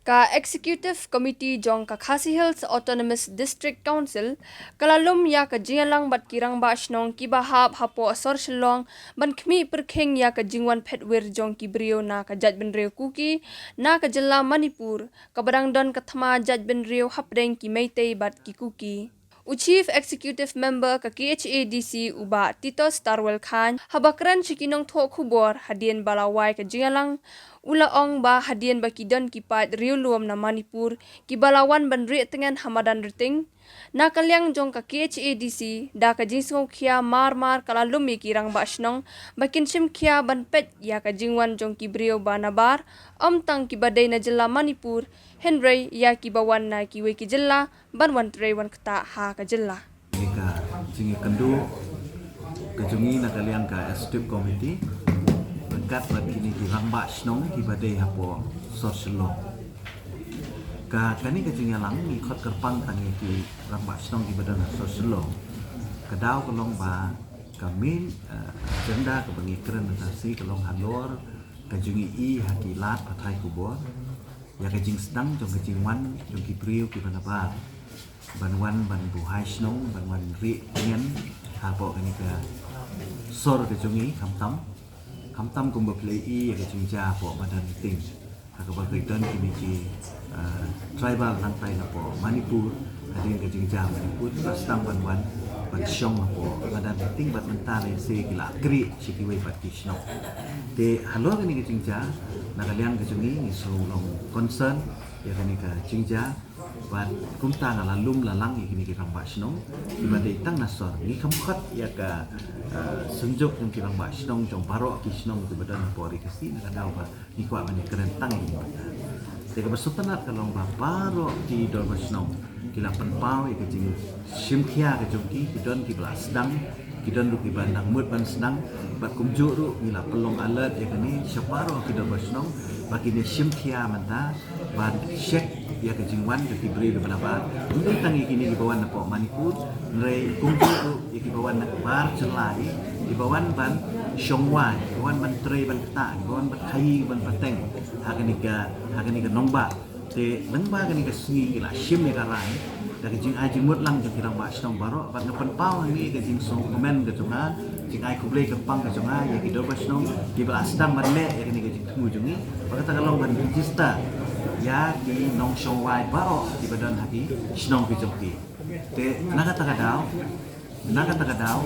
Ka Executive Committee jong ka Khasi Hills Autonomous District Council kalalum ya ka jingalang bat kirang ba shnong kibahap hapo asor shlong ban khmi perkheng ya ka jingwan phetwer jong kibrio na ka judgment reo kuki na ka jilla Manipur ka barang don ka thama judgment reo hapdeng ki meitei bat ki kuki. Chief Executive Member ka KHADC uba Tito Starwell Khan habakran chikinong tho khubor hadien balawai ka jingalang ulaong ba hadien ba kidon kipat riuluam na Manipur ki balawan ban ri tengan hamadan riting na kalyang jong ka KHADC da ka jingsong khia mar kalalum mi kirang ba shnong bakin sim khia ban pet ya ka jingwan jong ki brio ba nabar tang ki badai na jilla Manipur Henry ya ki bawan na ki we ki jilla banwan trewan kta ha ka jilla Nika jingi kendu kejungi na kalian ka executive committee berkat bat kini ki rangba snong ki badai hapo soslo ka kani kejungi lang ni khot kerpang tangi ki rangba snong ki badan soslo kadau kolong ba kami agenda ke bangi keren nasi kolong halor kejungi i hakilat patai kubor ya kejing sedang jong kejing wan jong ki priu ki banabar banwan ban buhai snong banwan ri ngen hapo kani ka sor kejungi kamtam kumba play i kejing ja po badan ting ka ba kaitan kini ki tribal lantai na po Manipur hadin kejing ja Manipur sedang banwan ban syong po badan ting bat mentale se kila kri sikiwei pat ki snong te halo kani kejing ja na kalian kejungi ni long concern ya kani ka jingja bat kumta ngalalum lalang ikini ki rang basnong ibade tang nasor ni khamkhat ya ka senjuk yang ki rang basnong jong baro ki snong tu badan pori kasi na kadau ba ni kwa mani keren tang ni te ka basutanat kalong ba baro ki dor basnong kila penpau ya kejing simkhia ka jongki kidon ki belas sedang kidon ru ki bandang mut ban sedang bat kumjuk ru mila pelong alert ya kani syaparo kidon basnong bagi ni simkhia manta ban shek ya kejingwan ke beri ke benapa untuk tangi kini di bawah napo Manipur nrei kumjuk ru ya ki bawah nak bar celai di bawah ban syongwai di bawah ban trei ban kta di bawah ban khai ban pateng hakani ka nongba te lengba kani ka singi la sim ni karai dari jing ai jimut lang jong kirang ba snong baro bat ngapan pau ni ke jing song komen ke jonga jing ai kublei ke pang ke jonga ya ki do ba snong ki ba sedang ban le ya kini ke jing temu jongi bakata kalong ban register ya ki nong shong wai baro di badan hati snong ki jongki te nakata kadau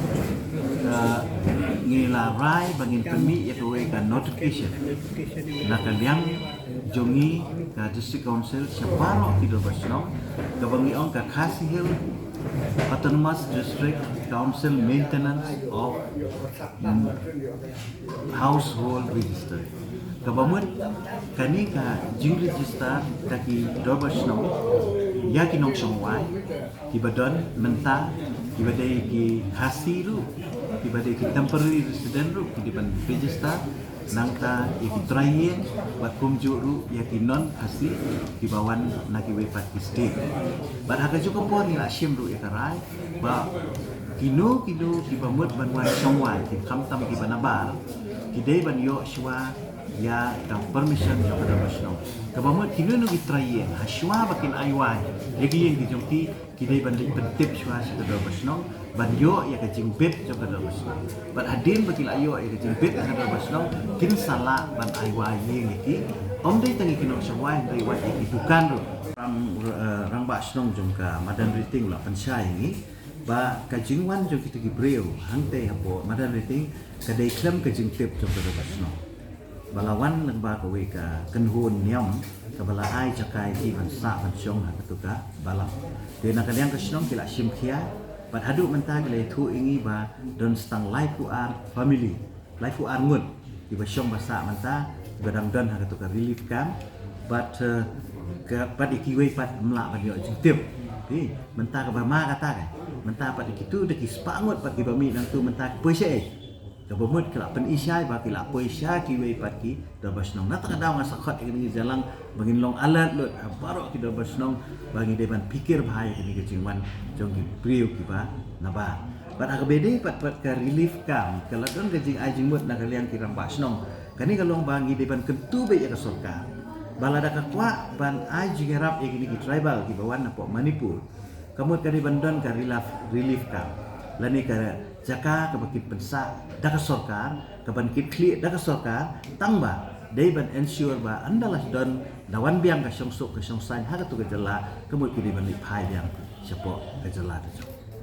ngila rai bangin pemi ya ko ka notification nakaliang jongi ka district council separo ki do ba snong ka bangi on ka Khasi Hills Autonomous District Council Maintenance of Household Register kabamut kani ka jing register taki dobasno ya ki nong songwai ki badon menta ki badai ki khasi ru ki badai ki temporary resident ru ki diban register nangta ya ki trayen bat kumju ru ya ki non khasi ki bawan naki we pat ki state bat haga juga por ni asim ru ya karai ba kino ki bamut banwan songwai ki kamtam ki banabar ki dei ban yo shwa ya ka permission jo kada basno kabamut kino no gitraye haswa bakin aiwai lagi yang dijongki kidai banding pentip shwa sa kada basno ban yo ya ka jingbet jo kada basno ban adin bakil ayo ya ka jingbet kada basno kin sala ban aiwai yang iki dei tangi kino shwa ndai wa iki bukan ro rang basno jongka madan riting la pansai ni ba ka jingwan jo kita gibreu hangte hapo madan riting kadai klem ka jingtip jo kada basno balawan lengba kowe ka kenhun niam ka bala ai cakai ki ban sa ban syong ha katuka bala de na kalian ka syong kila simkhia bat hadu menta kile thu ingi ba don stang life ku ar family life ku ar ngut di ba syong basa menta badang don ha katuka relief camp but ka pat ikiwe pat mla ban yo jitip di menta ka ba ma kata ka menta pat ikitu de ki spangut pat ki ba mi nang tu menta pese kabamut kila pen isyai ba kila poisya ki we pati dabas nong nata kadang ngasakhat ini jalang bangin long alat lut baro ki dabas nong bangi deban pikir bahaya kini kecingwan jong ki priu ki ba naba bat akbede pat ka relief kam kala don kejing ajing mut na kalian kirang basnong kani kalong bangi deban kentu be ya ka sorka balada ka kwa ban ai jigerap egini ki tribal ki bawan na po Manipur kamut kari bandon ka relief ka lani ka jaka ka bakit pensa da ka sarkar ka ban kit clear da ka sarkar tangba dei ban ensure ba andalas don dawan biang ka songsuk ka songsai ha ka tu ka jala kamut kini ban lipai biang siapa ka jala